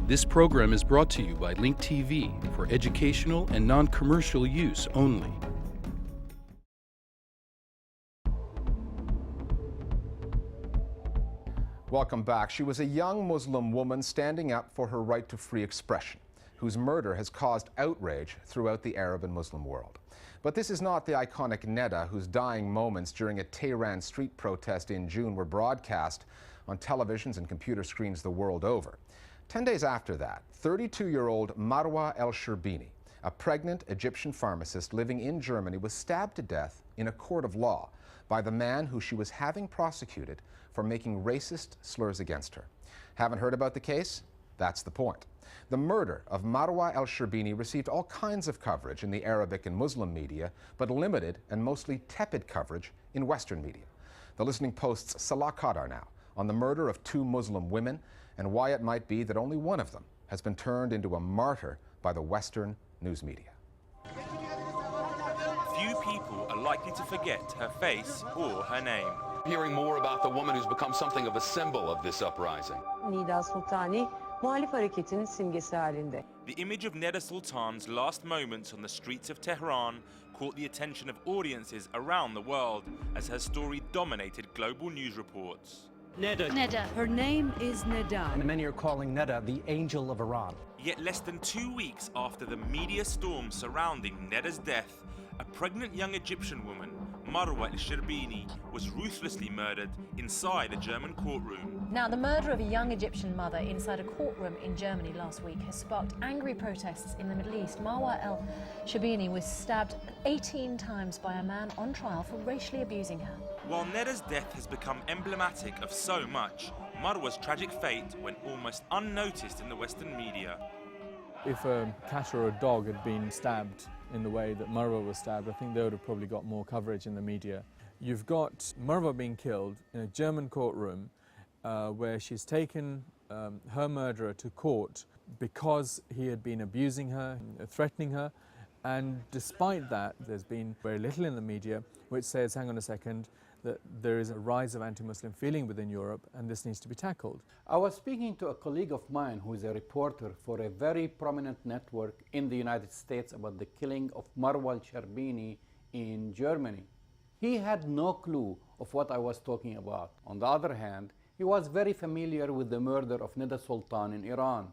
This program is brought to you by Link TV for educational and non-commercial use only. Welcome back. She was a young Muslim woman standing up for her right to free expression, whose murder has caused outrage throughout the Arab and Muslim world. But this is not the iconic Neda, whose dying moments during a Tehran street protest in June were broadcast on televisions and computer screens the world over. 10 days after that, 32-year-old Marwa el-Sherbini, a pregnant Egyptian pharmacist living in Germany, was stabbed to death in a court of law by the man who she was having prosecuted for making racist slurs against her. Haven't heard about the case? That's the point. The murder of Marwa el-Sherbini received all kinds of coverage in the Arabic and Muslim media, but limited and mostly tepid coverage in Western media. The Listening Post's Salah Qadar now on the murder of two Muslim women and why it might be that only one of them has been turned into a martyr by the Western news media. Few people are likely to forget her face or her name. Hearing more about the woman who's become something of a symbol of this uprising. Neda Sultan, muhalif hareketinin simgesi halinde. The image of Neda Sultan's last moments on the streets of Tehran caught the attention of audiences around the world as her story dominated global news reports. Neda. Her name is Neda. And many are calling Neda the angel of Iran. Yet less than 2 weeks after the media storm surrounding Neda's death, a pregnant young Egyptian woman, Marwa el-Sherbini, was ruthlessly murdered inside a German courtroom. Now, the murder of a young Egyptian mother inside a courtroom in Germany last week has sparked angry protests in the Middle East. Marwa el-Sherbini was stabbed 18 times by a man on trial for racially abusing her. While Neda's death has become emblematic of so much, Marwa's tragic fate went almost unnoticed in the Western media. If a cat or a dog had been stabbed in the way that Marwa was stabbed, I think they would have probably got more coverage in the media. You've got Marwa being killed in a German courtroom where she's taken her murderer to court because he had been abusing her, threatening her, and despite that, there's been very little in the media which says, hang on a second, that there is a rise of anti-Muslim feeling within Europe and this needs to be tackled. I was speaking to a colleague of mine who is a reporter for a very prominent network in the United States about the killing of Marwa el-Sherbini in Germany. He had no clue of what I was talking about. On the other hand, he was very familiar with the murder of Neda Sultan in Iran.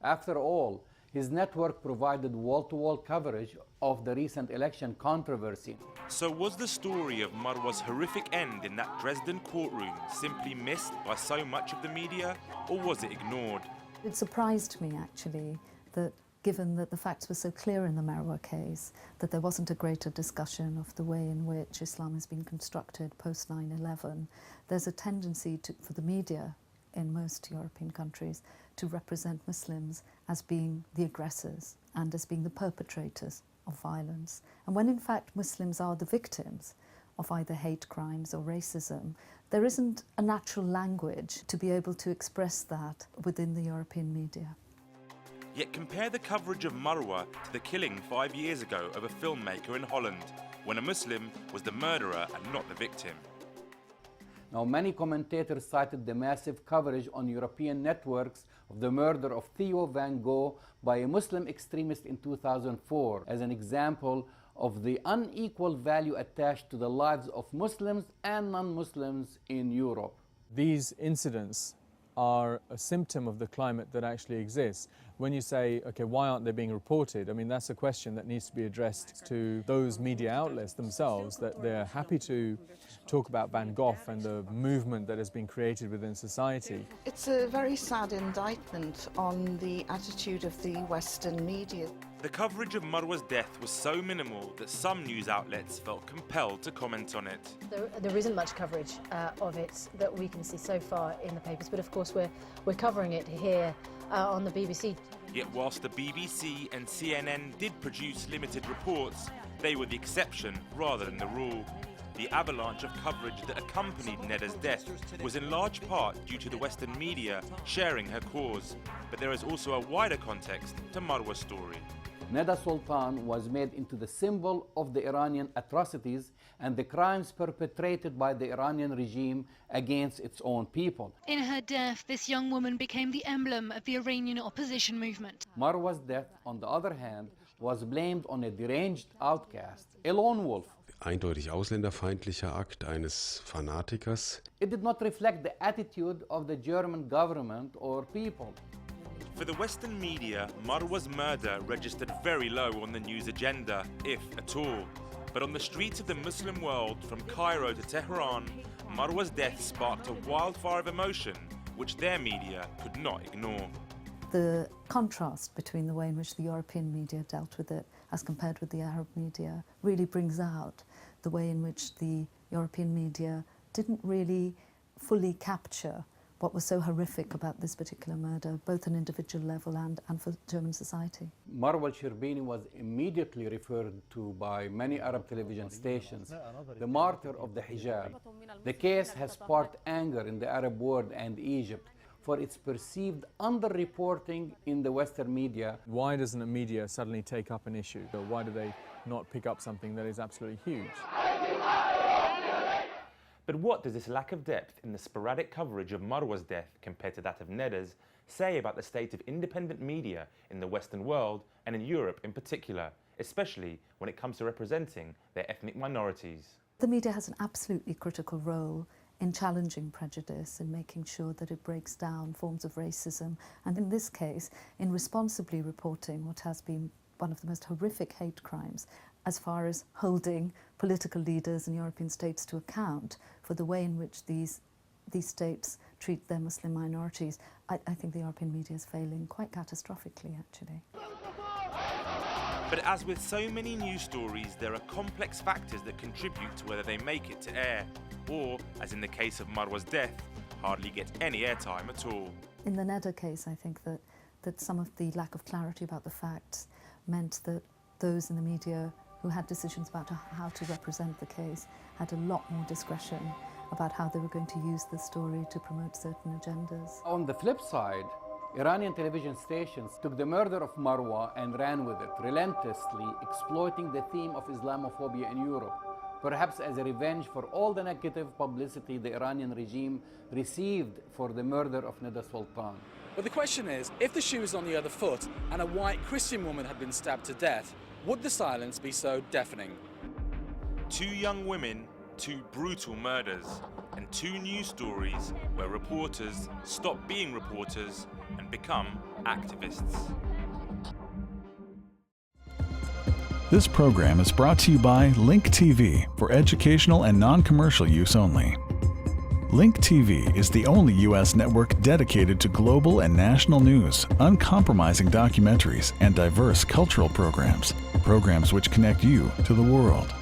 After all, his network provided wall-to-wall coverage of the recent election controversy. So was the story of Marwa's horrific end in that Dresden courtroom simply missed by so much of the media, or was it ignored? It surprised me, actually, that given that the facts were so clear in the Marwa case, that there wasn't a greater discussion of the way in which Islam has been constructed post 9/11. There's a tendency for the media in most European countries to represent Muslims as being the aggressors and as being the perpetrators of violence. And when in fact Muslims are the victims of either hate crimes or racism, there isn't a natural language to be able to express that within the European media. Yet compare the coverage of Marwa to the killing 5 years ago of a filmmaker in Holland, when a Muslim was the murderer and not the victim. Now, many commentators cited the massive coverage on European networks of the murder of Theo van Gogh by a Muslim extremist in 2004 as an example of the unequal value attached to the lives of Muslims and non-Muslims in Europe. These incidents are a symptom of the climate that actually exists. When you say, okay, why aren't they being reported? I mean, that's a question that needs to be addressed to those media outlets themselves, that they're happy to talk about Van Gogh and the movement that has been created within society. It's a very sad indictment on the attitude of the Western media. The coverage of Marwa's death was so minimal that some news outlets felt compelled to comment on it. There isn't much coverage of it that we can see so far in the papers, but of course we're covering it here on the BBC. Yet whilst the BBC and CNN did produce limited reports, they were the exception rather than the rule. The avalanche of coverage that accompanied Neda's death was in large part due to the Western media sharing her cause, but there is also a wider context to Marwa's story. Neda Sultan was made into the symbol of the Iranian atrocities and the crimes perpetrated by the Iranian regime against its own people. In her death, this young woman became the emblem of the Iranian opposition movement. Marwa's death, on the other hand, was blamed on a deranged outcast, a lone wolf. Eindeutig ausländerfeindlicher Akt eines Fanatikers. It did not reflect the attitude of the German government or people. For the Western media, Marwa's murder registered very low on the news agenda, if at all. But on the streets of the Muslim world, from Cairo to Tehran, Marwa's death sparked a wildfire of emotion which their media could not ignore. The contrast between the way in which the European media dealt with it as compared with the Arab media really brings out the way in which the European media didn't really fully capture what was so horrific about this particular murder, both on an individual level and for German society. Marwa al-Sharbini was immediately referred to by many Arab television stations, the martyr of the hijab. The case has sparked anger in the Arab world and Egypt for its perceived underreporting in the Western media. Why doesn't the media suddenly take up an issue? Or why do they not pick up something that is absolutely huge? But what does this lack of depth in the sporadic coverage of Marwa's death compared to that of Neda's say about the state of independent media in the Western world and in Europe in particular, especially when it comes to representing their ethnic minorities? The media has an absolutely critical role in challenging prejudice and making sure that it breaks down forms of racism, and in this case, in responsibly reporting what has been one of the most horrific hate crimes, as far as holding political leaders in European states to account for the way in which these states treat their Muslim minorities. I think the European media is failing quite catastrophically, actually. But as with so many news stories, there are complex factors that contribute to whether they make it to air, or, as in the case of Marwa's death, hardly get any airtime at all. In the Neda case, I think that some of the lack of clarity about the facts meant that those in the media who had decisions about how to represent the case had a lot more discretion about how they were going to use the story to promote certain agendas. On the flip side, Iranian television stations took the murder of Marwa and ran with it, relentlessly exploiting the theme of Islamophobia in Europe, perhaps as a revenge for all the negative publicity the Iranian regime received for the murder of Neda Sultan. But the question is, if the shoe was on the other foot and a white Christian woman had been stabbed to death, would the silence be so deafening? 2 young women, 2 brutal murders, and 2 news stories where reporters stop being reporters and become activists. This program is brought to you by Link TV for educational and non-commercial use only. Link TV is the only U.S. network dedicated to global and national news, uncompromising documentaries, and diverse cultural programs. Programs which connect you to the world.